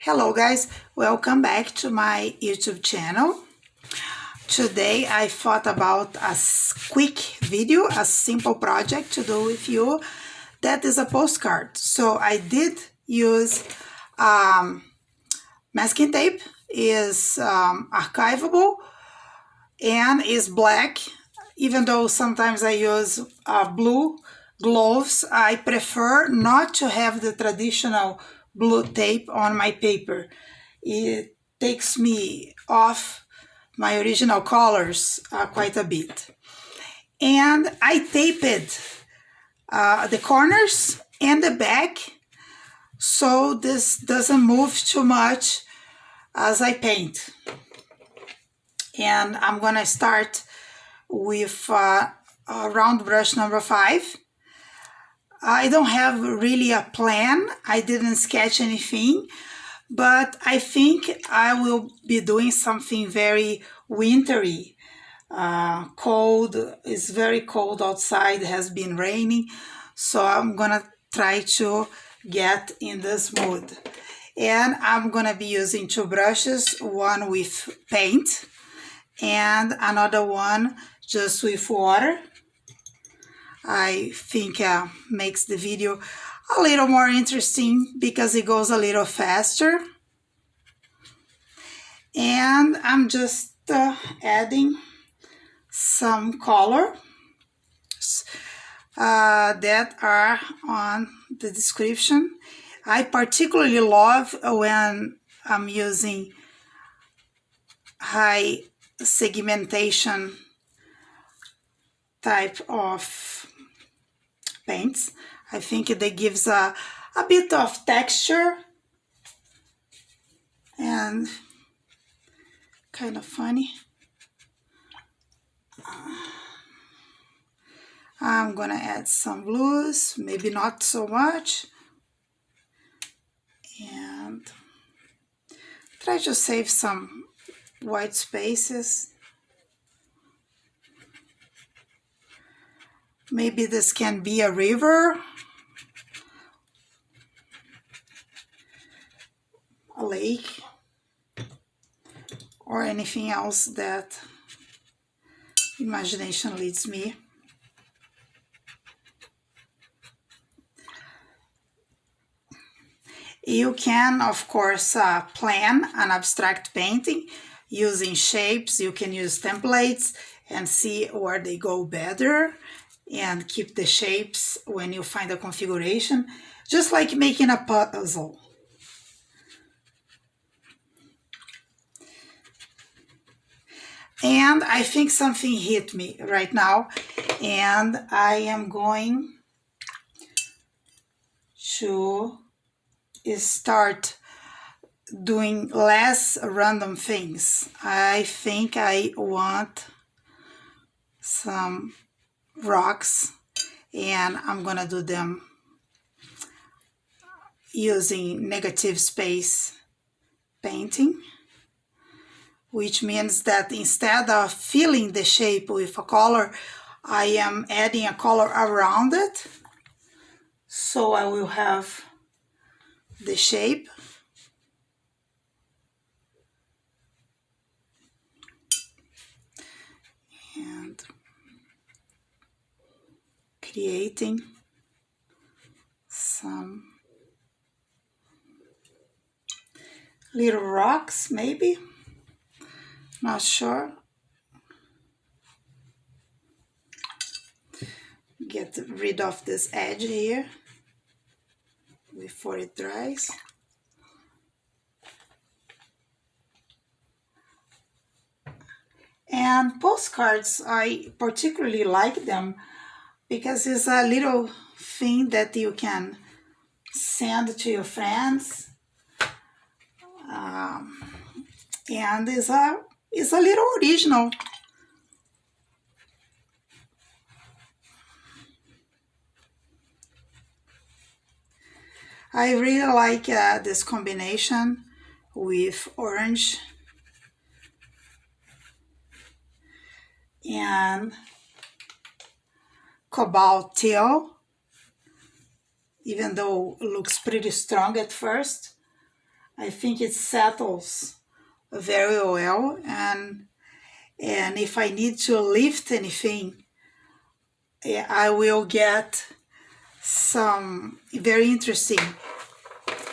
Hello guys, welcome back to my YouTube channel. Today I thought about a quick video, a simple project to do with you. That is a postcard. So I did use masking tape, is archivable and is black. Even though sometimes I use blue gloves, I prefer not to have the traditional blue tape on my paper. It takes me off my original colors quite a bit. And I taped the corners and the back so this doesn't move too much as I paint. And I'm gonna start with round brush number 5. I don't have really a plan. I didn't sketch anything, but I think I will be doing something very wintry. Cold, it's very cold outside, it has been raining, so I'm gonna try to get in this mood. And I'm gonna be using 2 brushes, one with paint and another one just with water. I think makes the video a little more interesting because it goes a little faster. And I'm just adding some color that are on the description. I particularly love when I'm using high segmentation type of paints. I think it gives a bit of texture and kind of funny. I'm gonna add some blues, maybe not so much, and try to save some white spaces. Maybe this can be a river, a lake, or anything else that imagination leads me. You can, of course, plan an abstract painting using shapes. You can use templates and see where they go better and keep the shapes when you find a configuration, just like making a puzzle. And I think something hit me right now, and I am going to start doing less random things. I think I want some rocks, and I'm gonna do them using negative space painting, which means that instead of filling the shape with a color, I am adding a color around it, so I will have the shape. And creating some little rocks, maybe, not sure. Get rid of this edge here before it dries. And postcards, I particularly like them because it's a little thing that you can send to your friends, and it's a little original. I really like this combination with orange and Cobalt Teal, even though it looks pretty strong at first. I think it settles very well, and if I need to lift anything, I will get some very interesting.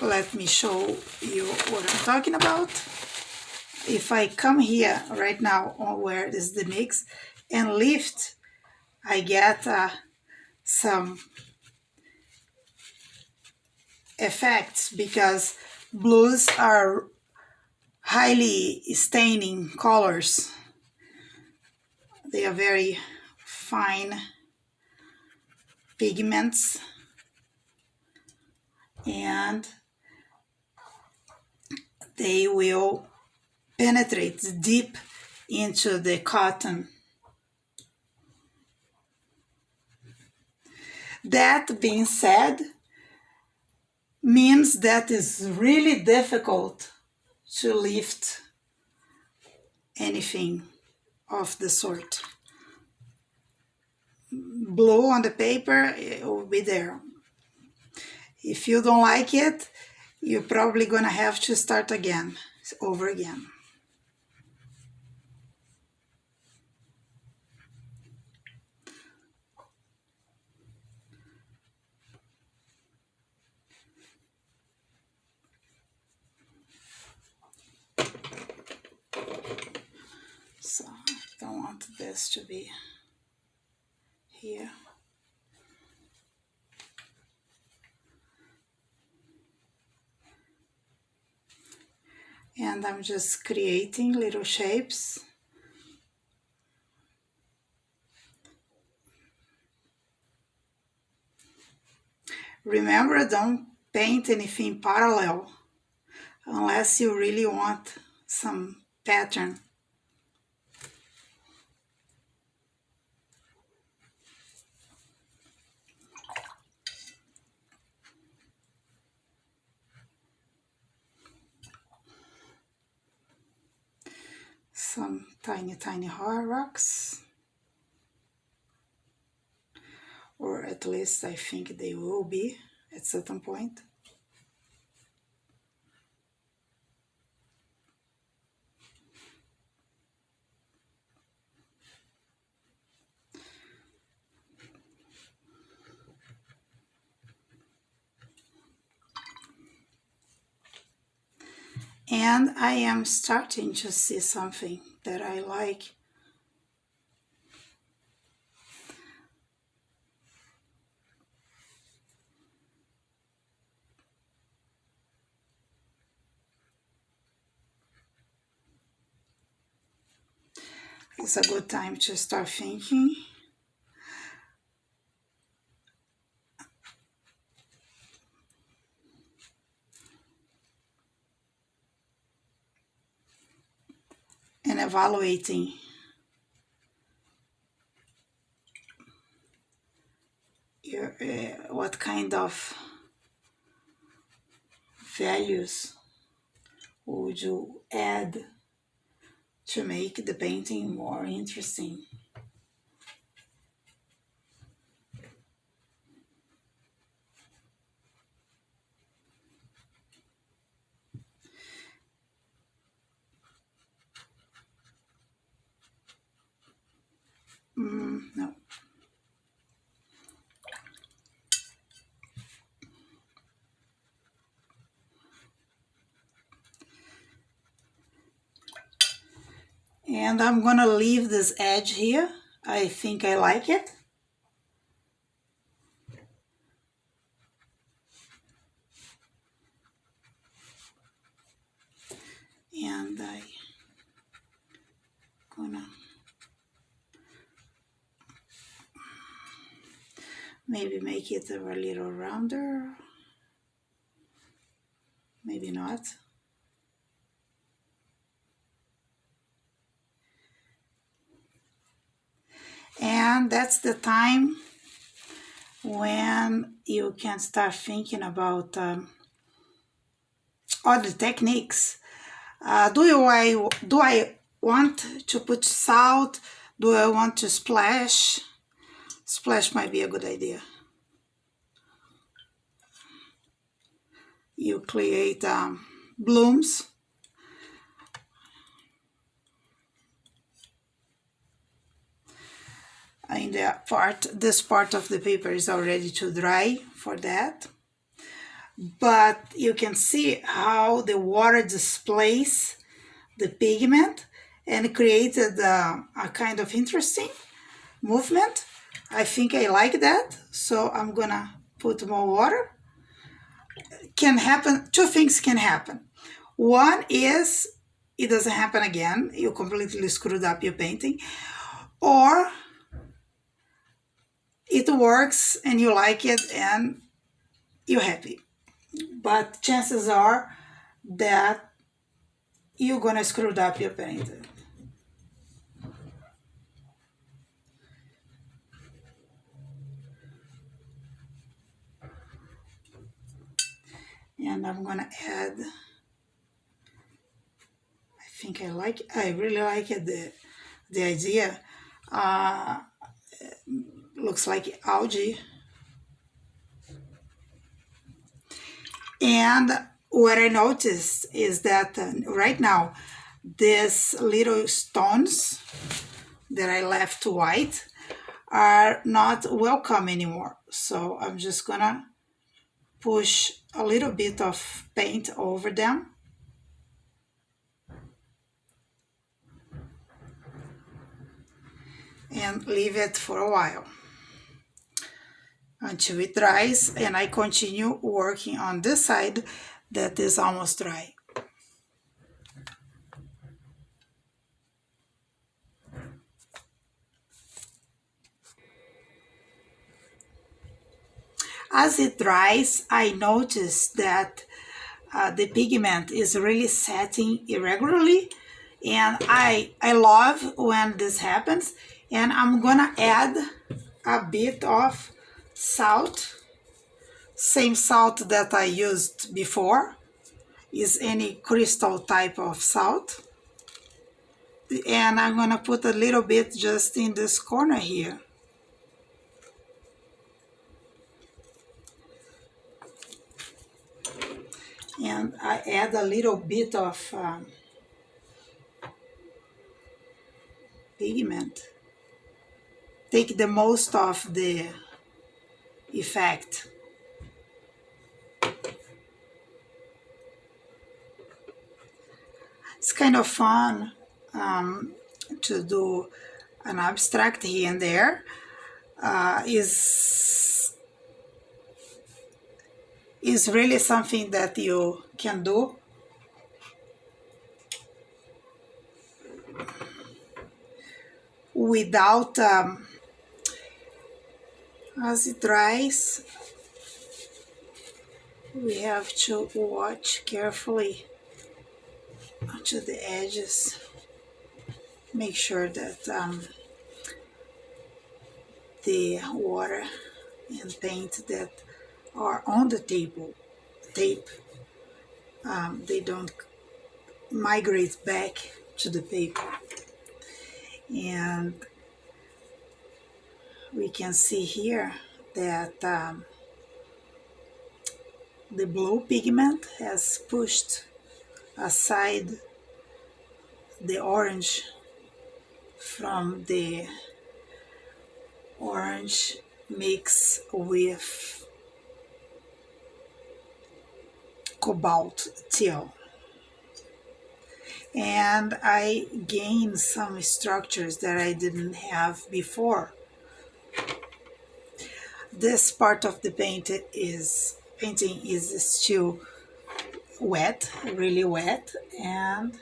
Let me show you what I'm talking about. If I come here right now on where is the mix and lift, I get some effects because blues are highly staining colors. They are very fine pigments, and they will penetrate deep into the cotton. That being said, means that it's really difficult to lift anything of the sort. Blue on the paper, it will be there. If you don't like it, you're probably gonna have to start again, over again. So I don't want this to be here. And I'm just creating little shapes. Remember, don't paint anything parallel unless you really want some pattern. Some tiny, tiny rocks, or at least I think they will be at certain point. And I am starting to see something that I like. It's a good time to start thinking. And evaluating your, what kind of values would you add to make the painting more interesting. No. And I'm gonna leave this edge here. I think I like it. And I'm gonna maybe make it a little rounder. Maybe not. And that's the time when you can start thinking about other techniques. Do I want to put salt? Do I want to splash? Splash might be a good idea. You create blooms. In this part of the paper is already too dry for that. But you can see how the water displaces the pigment and created a kind of interesting movement. I think I like that, so I'm gonna put more water. Can happen, two things can happen. One is it doesn't happen again, you completely screwed up your painting, or it works and you like it and you're happy. But chances are that you're gonna screw up your painting. And I'm gonna add, I really like it, the idea. Looks like algae. And what I noticed is that right now, these little stones that I left white are not welcome anymore. So I'm just gonna push a little bit of paint over them. And leave it for a while until it dries, and I continue working on this side that is almost dry. As it dries, I notice that the pigment is really setting irregularly, and I love when this happens. And I'm gonna add a bit of salt, same salt that I used before, is any crystal type of salt. And I'm gonna put a little bit just in this corner here. And I add a little bit of pigment. Take the most of the effect. It's kind of fun to do an abstract here and there. Is really something that you can do without, as it dries, we have to watch carefully to the edges. Make sure that the water and paint that are on the tape, they don't migrate back to the paper. And we can see here that the blue pigment has pushed aside the orange from the orange mix with Cobalt Teal. And I gained some structures that I didn't have before. This part of the painting is still wet, really wet, and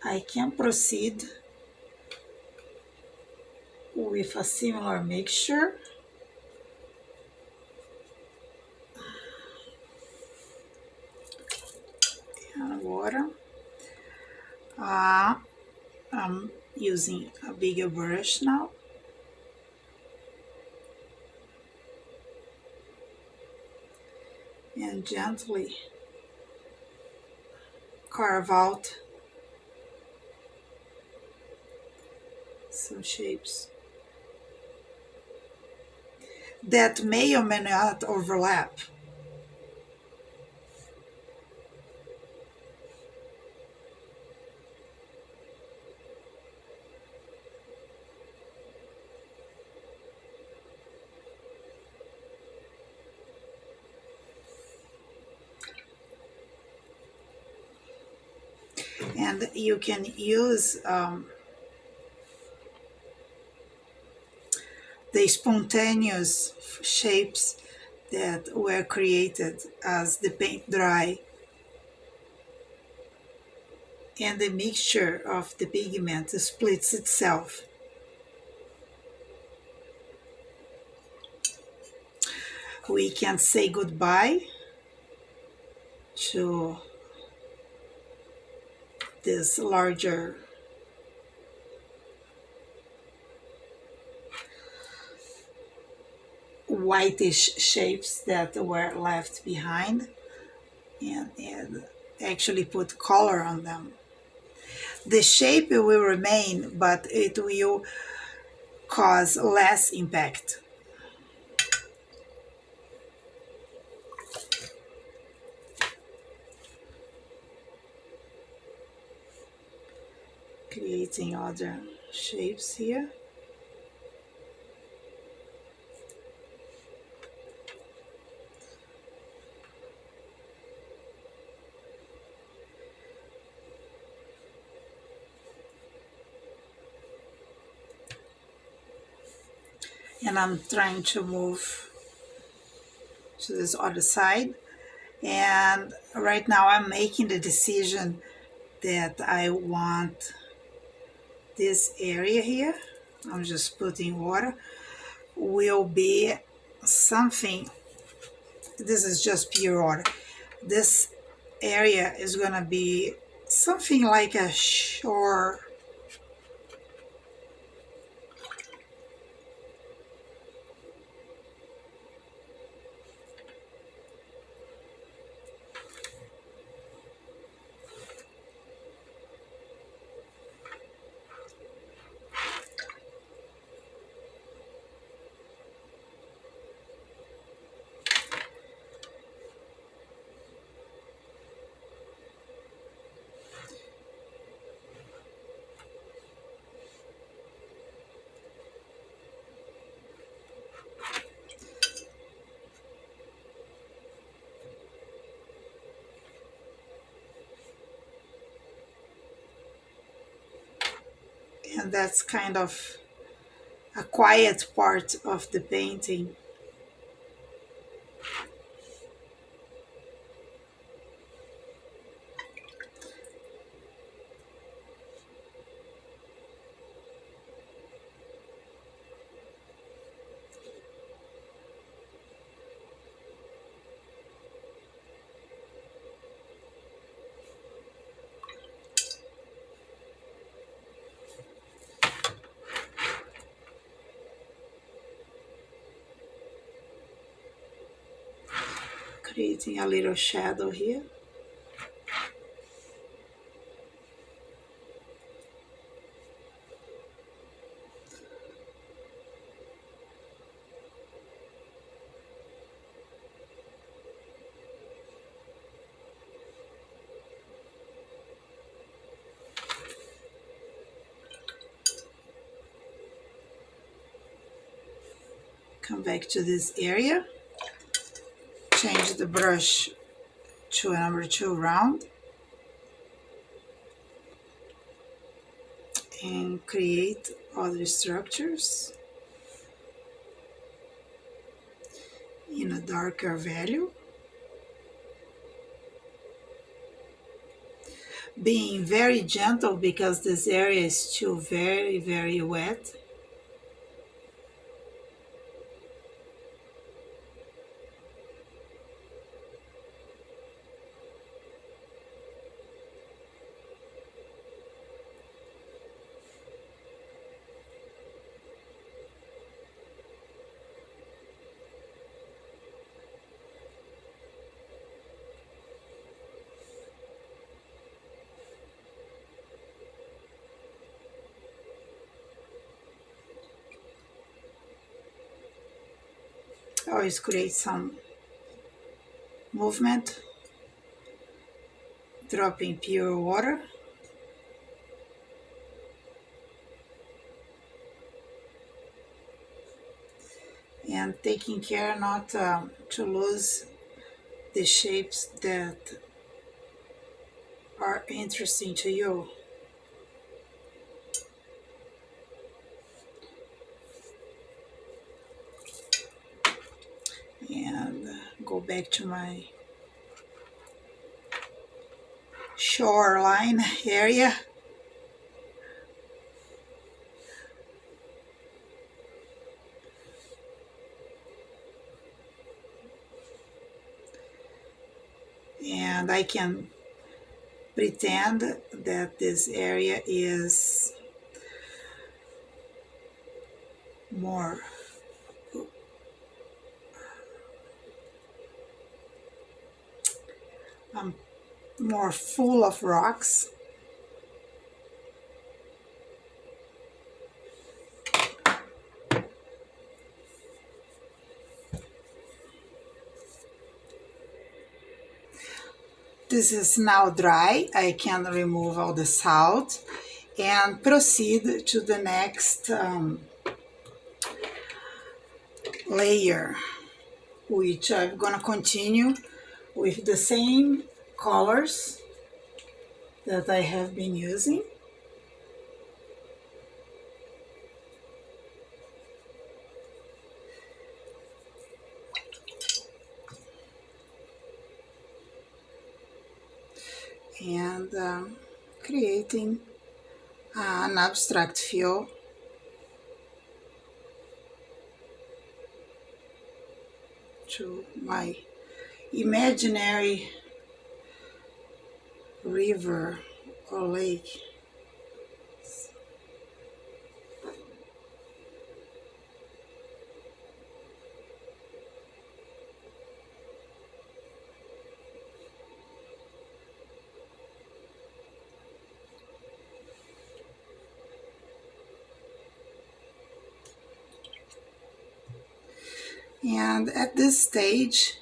I can proceed with a similar mixture. And water. I'm using a bigger brush now. And gently carve out some shapes that may or may not overlap. And you can use the spontaneous shapes that were created as the paint dry, and the mixture of the pigment splits itself. We can say goodbye to this larger whitish shapes that were left behind, and actually put color on them. The shape will remain, but it will cause less impact. Creating other shapes here. And I'm trying to move to this other side. And right now I'm making the decision that I want this area here, I'm just putting water, will be something, this is just pure water. This area is gonna be something like a shore. And that's kind of a quiet part of the painting. Creating a little shadow here. Come back to this area, change the brush to a number 2 round, and create other structures in a darker value. Being very gentle because this area is still very, very wet. Always create some movement, dropping pure water. And taking care not to lose the shapes that are interesting to you. And go back to my shoreline area. And I can pretend that this area is more more full of rocks. This is now dry. I can remove all the salt and proceed to the next layer, which I'm gonna continue with the same colors that I have been using. And creating an abstract feel to my imaginary river or lake. And at this stage,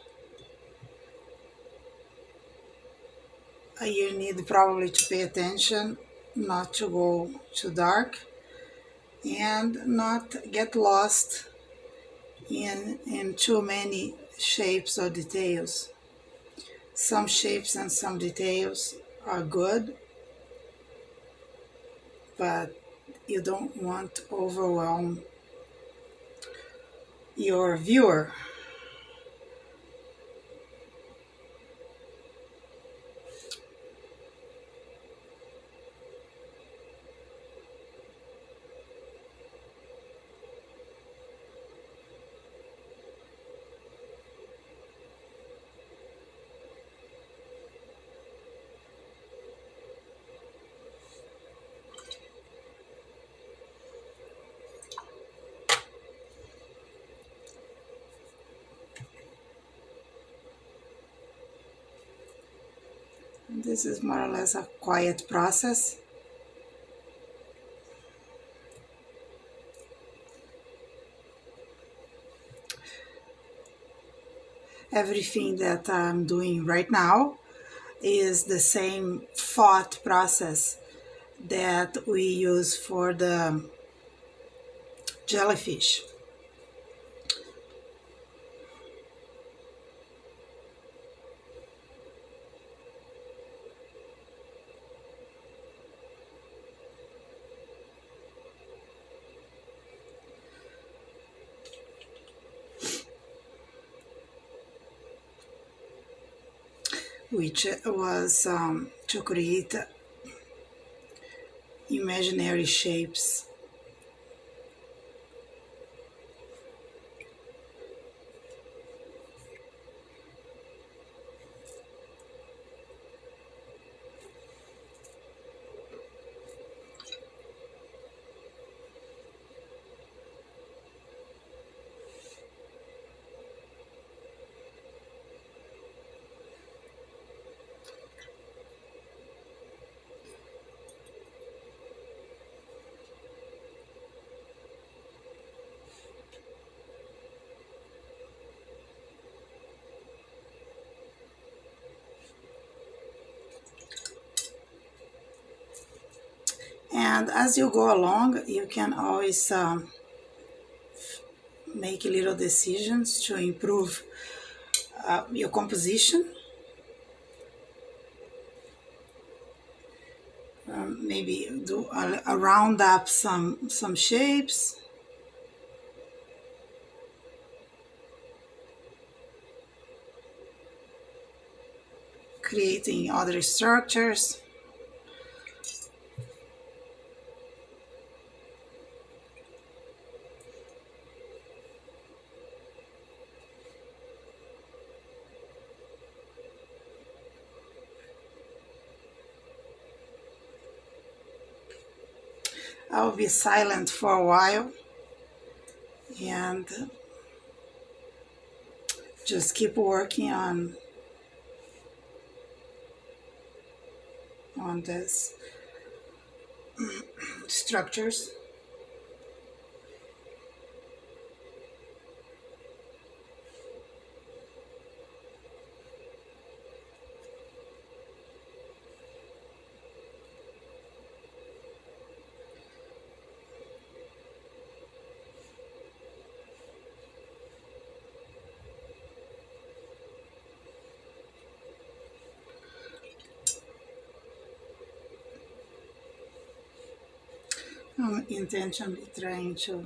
you need probably to pay attention not to go too dark and not get lost in too many shapes or details. Some shapes and some details are good, but you don't want to overwhelm your viewer. This is more or less a quiet process. Everything that I'm doing right now is the same thought process that we use for the jellyfish. Which was to create imaginary shapes. And as you go along, you can always make little decisions to improve your composition. maybe do a round up some shapes. Creating other structures. I'll be silent for a while and just keep working on this structures. I'm intentionally trying to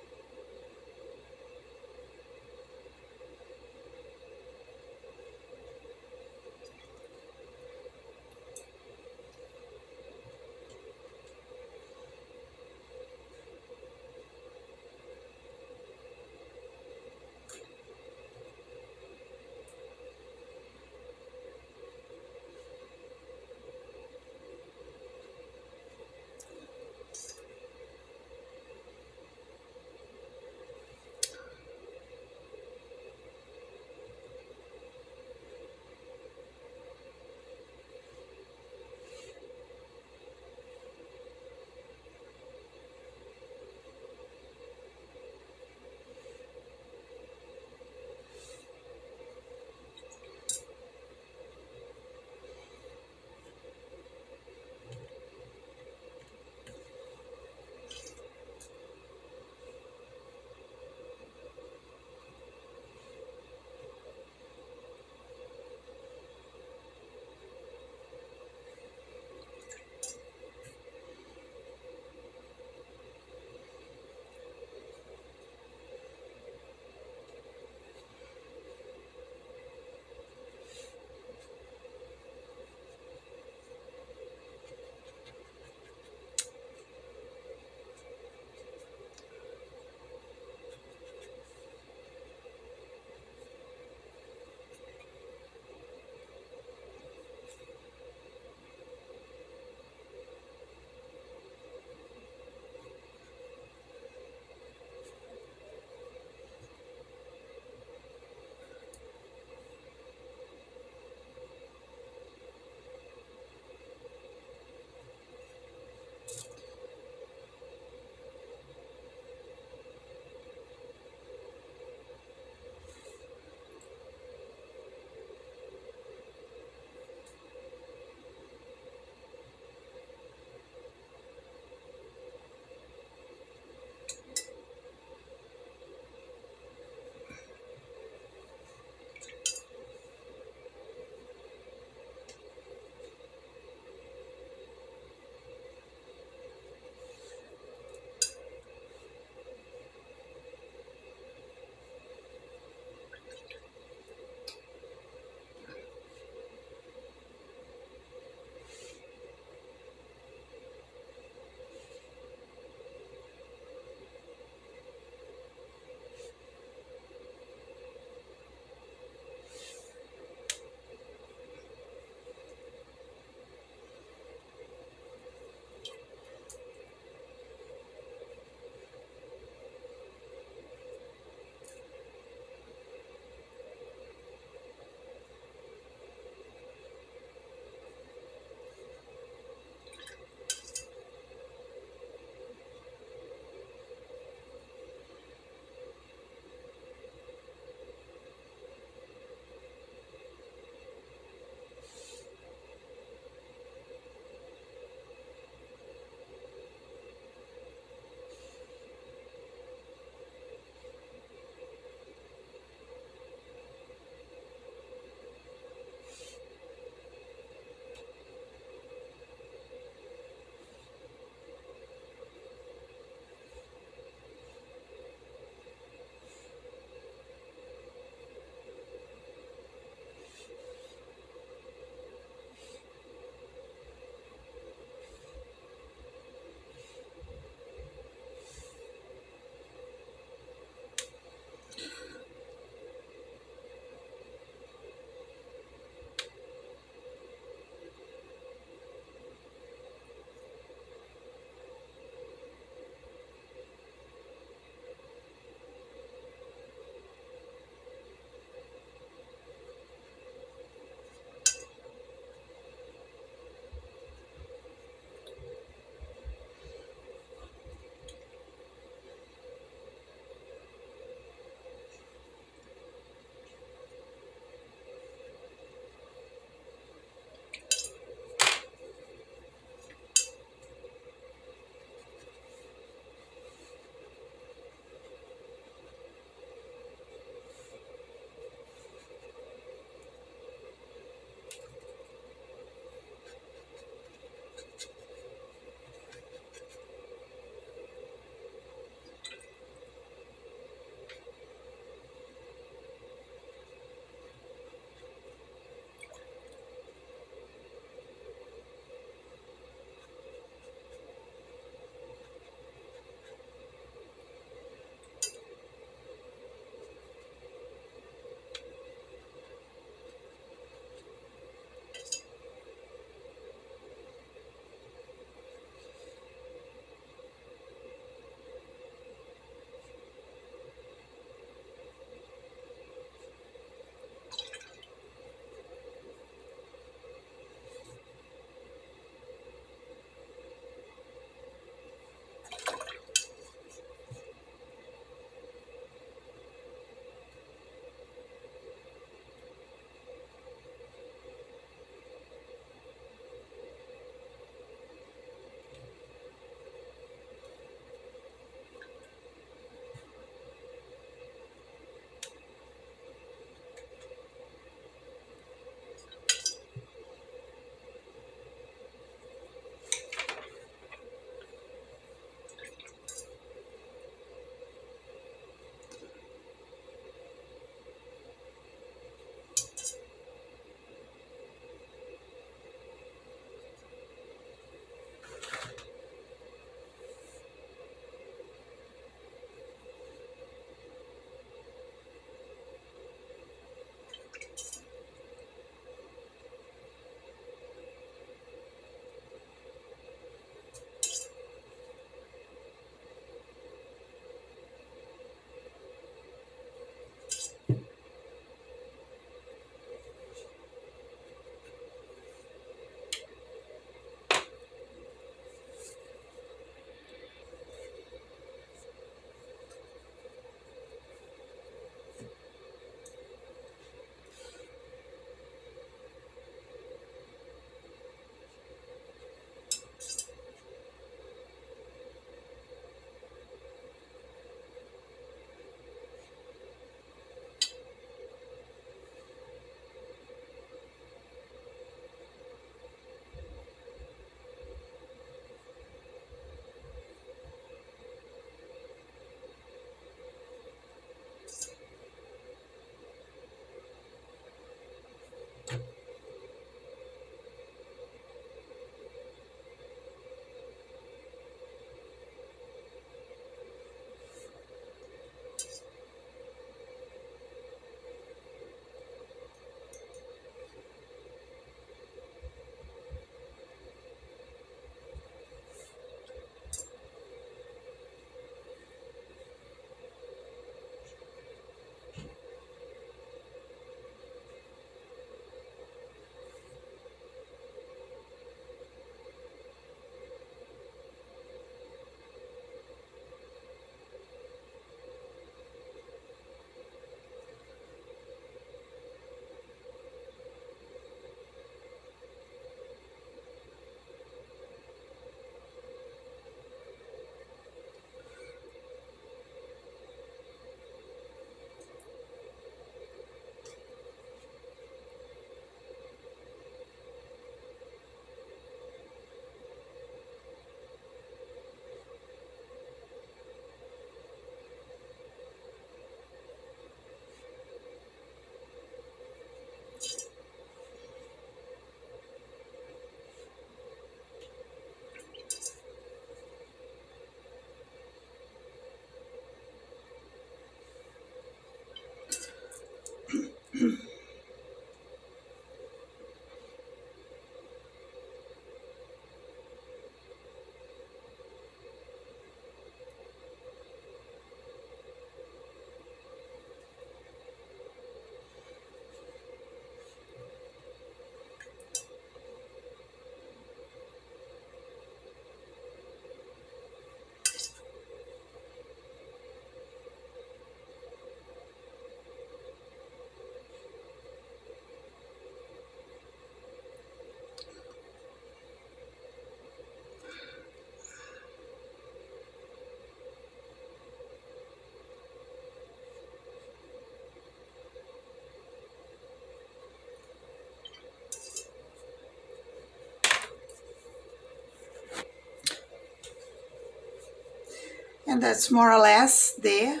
And that's more or less the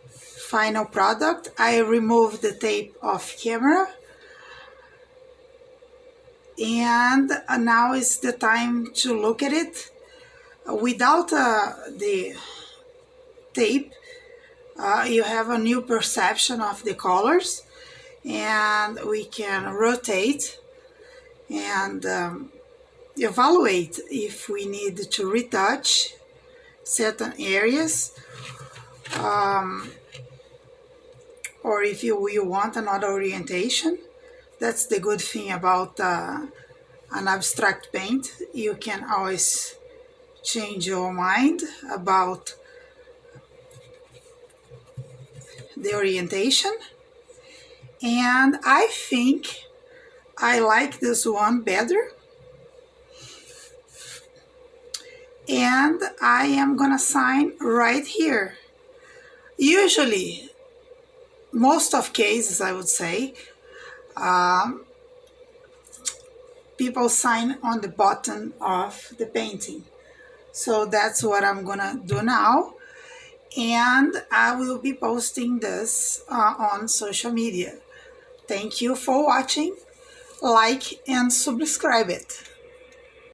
final product. I removed the tape off camera, and now is the time to look at it. Without the tape, you have a new perception of the colors, and we can rotate and evaluate if we need to retouch certain areas, or if we want another orientation. That's the good thing about an abstract paint. You can always change your mind about the orientation. And I think I like this one better. And I am gonna sign right here. Usually, most of cases, I would say, people sign on the bottom of the painting. So that's what I'm gonna do now, and I will be posting this on social media. Thank you for watching. Like and subscribe it.